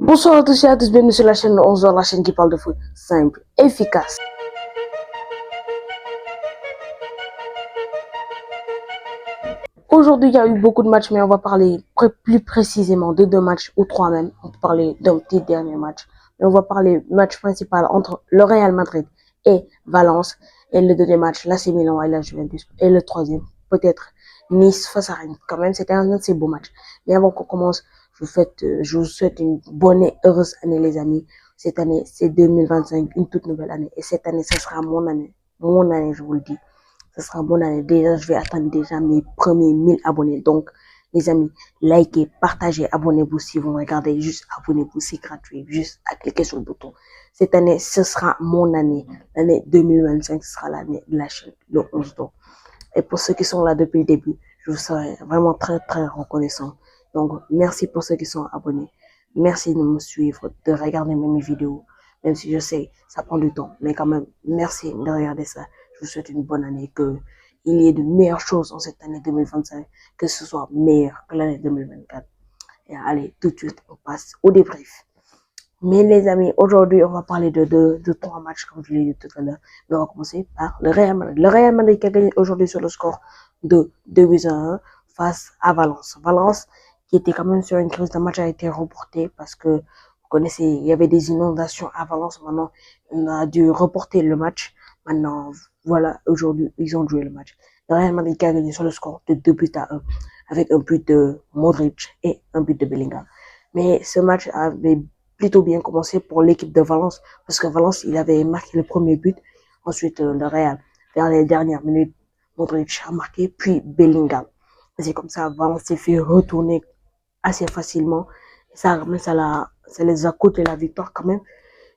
Bonsoir à tous et à tous, bienvenue sur la chaîne 11h, la chaîne qui parle de foot simple, efficace. Aujourd'hui, il y a eu beaucoup de matchs, mais on va parler plus précisément de 2 matchs ou 3 même. On peut parler d'un petit dernier match. Mais on va parler match principal entre le Real Madrid et Valence. Et le deuxième match, l'AC Milan et la Juventus. Et le troisième, peut-être Nice face à Rennes. Quand même, c'était un de ces beaux matchs. Mais avant qu'on commence, je vous souhaite une bonne et heureuse année, les amis. Cette année, c'est 2025, une toute nouvelle année. Et cette année, ce sera mon année. Mon année, je vous le dis. Ce sera mon année. Déjà, je vais atteindre déjà mes premiers 1000 abonnés. Donc, les amis, likez, partagez, abonnez-vous si vous me regardez. Juste abonnez-vous, c'est gratuit. Juste à cliquer sur le bouton. Cette année, ce sera mon année. L'année 2025, ce sera l'année de la chaîne, le 11 ans. Et pour ceux qui sont là depuis le début, je vous serai vraiment très, très reconnaissant. Donc, merci pour ceux qui sont abonnés. Merci de me suivre, de regarder mes vidéos. Même si je sais, ça prend du temps. Mais quand même, merci de regarder ça. Je vous souhaite une bonne année, qu'il y ait de meilleures choses en cette année 2025, que ce soit meilleur que l'année 2024. Et allez, tout de suite, on passe au débrief. Mais les amis, aujourd'hui, on va parler de 3 matchs, comme je l'ai dit tout à l'heure. Mais on va commencer par le Real Madrid. Le Real Madrid qui a gagné aujourd'hui sur le score de 2-1 face à Valence. Valence, qui était quand même sur une crise de match, a été reporté parce que, vous connaissez, il y avait des inondations à Valence. Maintenant, on a dû reporter le match. Maintenant, voilà, aujourd'hui, ils ont joué le match. Le Real Madrid qui a gagné sur le score de 2-1 avec un but de Modric et un but de Bellingham. Mais ce match avait plutôt bien commencé pour l'équipe de Valence parce que Valence, il avait marqué le premier but. Ensuite, le Real, vers les dernières minutes, Modric a marqué, puis Bellingham. C'est comme ça, Valence s'est fait retourner assez facilement. Ça les a coûté la victoire quand même.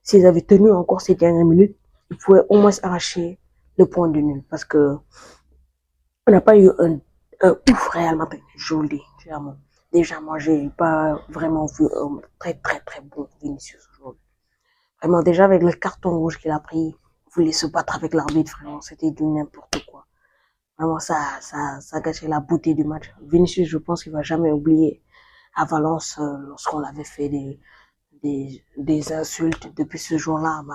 S'ils avaient tenu encore ces dernières minutes, ils pouvaient au moins arracher le point de nul parce que on n'a pas eu un ouf Real Madrid, je vous le dis, clairement. Déjà, moi, j'ai pas vraiment vu un très, très, très bon Vinicius aujourd'hui. Vraiment, déjà, avec le carton rouge qu'il a pris, il voulait se battre avec l'arbitre, vraiment, c'était du n'importe quoi. Vraiment, ça a gâché la beauté du match. Vinicius, je pense qu'il va jamais oublier à Valence, lorsqu'on l'avait fait des insultes depuis ce jour-là, bah,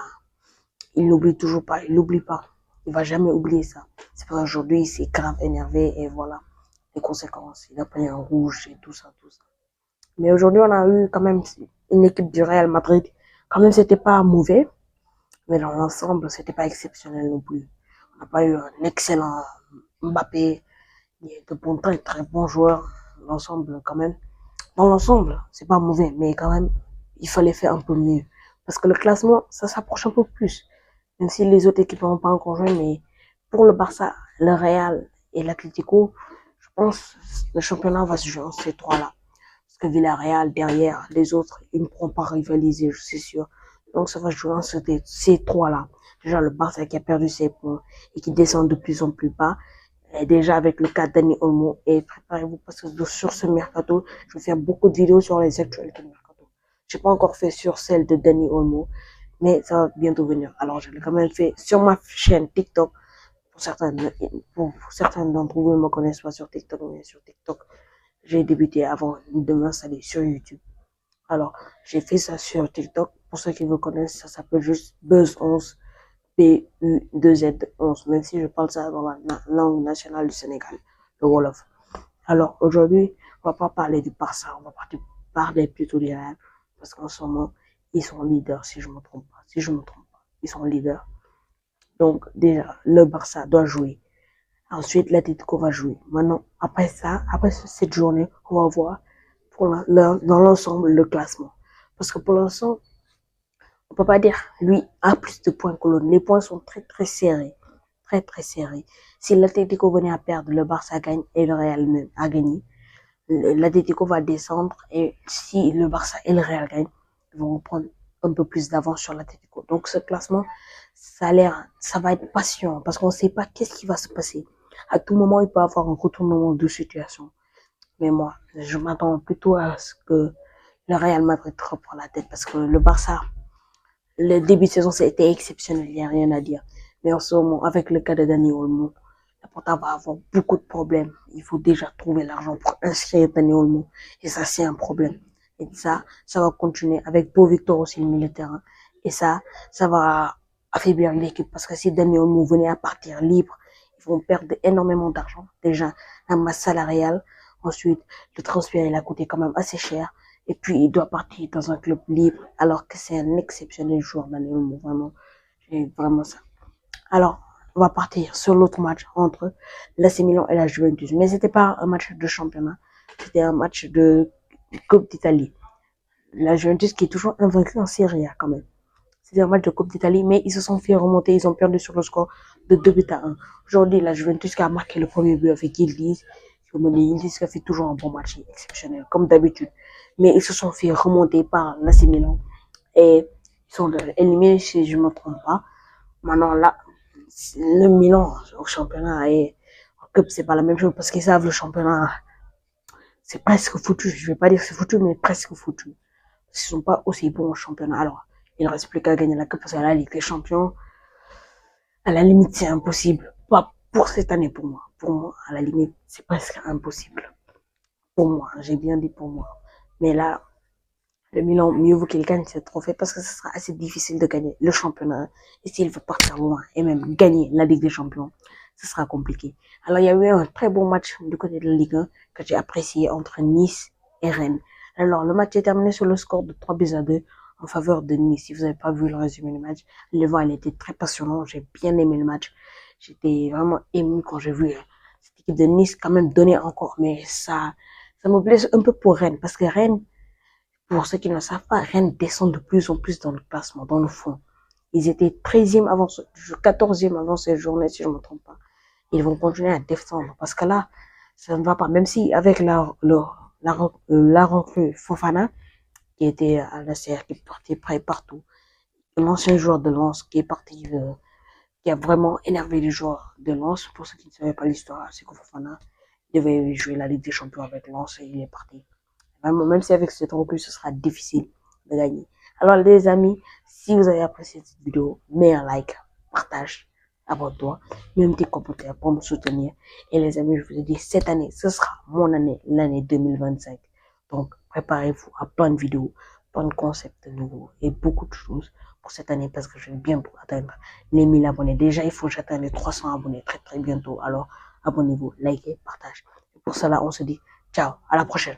il n'oublie toujours pas, il n'oublie pas. Il va jamais oublier ça. C'est pour aujourd'hui, il s'est grave énervé et voilà les conséquences. Il a pris un rouge et tout ça, tout ça. Mais aujourd'hui, on a eu quand même une équipe du Real Madrid. Quand même, c'était pas mauvais, mais dans l'ensemble, c'était pas exceptionnel non plus. On n'a pas eu un excellent Mbappé, il est de bons, très, très bons joueurs. L'ensemble, quand même. Dans l'ensemble, c'est pas mauvais, mais quand même, il fallait faire un peu mieux. Parce que le classement, ça s'approche un peu plus. Même si les autres équipes n'ont pas encore joué, mais pour le Barça, le Real et l'Atlético, je pense que le championnat va se jouer en ces trois-là. Parce que Villarreal, derrière, les autres, ils ne pourront pas rivaliser, je suis sûr. Donc ça va se jouer en ces trois-là. Déjà, le Barça qui a perdu ses points et qui descend de plus en plus bas. Et déjà avec le cas Dani Olmo. Et préparez-vous parce que sur ce mercato, je vais faire beaucoup de vidéos sur les actualités de mercato. Je n'ai pas encore fait sur celle de Dani Olmo, mais ça va bientôt venir. Alors, je l'ai quand même fait sur ma chaîne TikTok. Pour certains d'entre vous ne me connaissent pas sur TikTok, mais sur TikTok, j'ai débuté avant de m'installer sur YouTube. Alors, j'ai fait ça sur TikTok. Pour ceux qui me connaissent, ça s'appelle juste Buzz11, BU2Z11, même si je parle ça dans la langue nationale du Sénégal, le Wolof. Alors, aujourd'hui, on va pas parler du Barça, on va parler plutôt du Real, parce qu'en ce moment, ils sont leaders, si je me trompe pas. Si je me trompe pas, ils sont leaders. Donc, déjà, le Barça doit jouer. Ensuite, l'Atlético va jouer. Maintenant, après ça, après cette journée, on va voir dans l'ensemble le classement. Parce que pour l'instant, on peut pas dire lui a plus de points que l'autre. Les points sont très très serrés. Très très serrés. Si l'Atlético venait à perdre, le Barça gagne et le Real même a gagné. L'Atlético va descendre et si le Barça et le Real gagnent, ils vont prendre un peu plus d'avance sur l'Atlético. Donc ce classement, ça va être patient parce qu'on ne sait pas qu'est-ce qui va se passer. À tout moment, il peut y avoir un retournement de situation. Mais moi, je m'attends plutôt à ce que le Real Madrid reprend la tête parce que le Barça, le début de saison, c'était exceptionnel, il n'y a rien à dire. Mais en ce moment, avec le cas de Dani Olmo, la Porta va avoir beaucoup de problèmes. Il faut déjà trouver l'argent pour inscrire Dani Olmo. Et ça, c'est un problème. Et ça va continuer avec Beau Victor aussi, le milieu de terrain. Et ça va affaiblir l'équipe parce que si Dani Olmo venait à partir libre, ils vont perdre énormément d'argent. Déjà, la masse salariale. Ensuite, le transfert, il a coûté quand même assez cher. Et puis, il doit partir dans un club libre, alors que c'est un exceptionnel joueur, Dani Olmo, vraiment. J'ai vraiment ça. Alors, on va partir sur l'autre match entre l'AC Milan et la Juventus. Mais c'était pas un match de championnat, c'était un match de Coupe d'Italie. La Juventus qui est toujours invaincue en Serie A quand même. C'était un match de Coupe d'Italie, mais ils se sont fait remonter, ils ont perdu sur le score de 2-1. Aujourd'hui, la Juventus qui a marqué le premier but avec Yildiz, Yildiz qui a fait toujours un bon match exceptionnel, comme d'habitude. Mais ils se sont fait remonter par l'AC Milan et ils sont éliminés si je ne me trompe pas. Maintenant là, le Milan au championnat et en Coupe, c'est pas la même chose parce qu'ils savent le championnat, c'est presque foutu. Je vais pas dire que c'est foutu, mais presque foutu. Ils sont pas aussi bons au championnat. Alors, il ne reste plus qu'à gagner la Coupe parce que la Ligue des Champions, à la limite, c'est impossible. Pas pour cette année pour moi. Pour moi, à la limite, c'est presque impossible. Pour moi, j'ai bien dit pour moi. Mais là, le Milan, mieux vaut qu'il gagne ce trophée parce que ce sera assez difficile de gagner le championnat. Et s'il veut partir loin et même gagner la Ligue des Champions, ce sera compliqué. Alors, il y a eu un très bon match du côté de la Ligue 1 que j'ai apprécié entre Nice et Rennes. Alors, le match est terminé sur le score de 3-2 en faveur de Nice. Si vous n'avez pas vu le résumé du match, allez voir, il était très passionnant. J'ai bien aimé le match. J'étais vraiment ému quand j'ai vu cette équipe de Nice quand même donner encore. Mais ça me blesse un peu pour Rennes parce que Rennes, pour ceux qui ne savent pas, Rennes descend de plus en plus dans le classement, dans le fond. Ils étaient 13e avant, 14e avant cette journée, si je ne me trompe pas. Ils vont continuer à descendre parce que là, ça ne va pas. Même si avec la recrue Fofana, qui était à la CR, qui est parti près partout, l'ancien joueur de Lens qui est parti, qui a vraiment énervé les joueurs de Lens. Pour ceux qui ne savaient pas l'histoire, c'est que Fofana devait jouer la Ligue des Champions avec Lens et il est parti. Même si avec cette recrue, ce sera difficile de gagner. Alors les amis, si vous avez apprécié cette vidéo, mets un like, partage, abonne-toi, mets un petit commentaire pour me soutenir. Et les amis, je vous ai dit, cette année, ce sera mon année, l'année 2025. Donc, préparez-vous à plein de vidéos, plein de concepts nouveaux et beaucoup de choses pour cette année parce que je vais bientôt atteindre les 1000 abonnés. Déjà, il faut que j'atteigne les 300 abonnés très très bientôt. Alors, abonnez-vous, likez, partagez. Et pour cela, on se dit ciao, à la prochaine.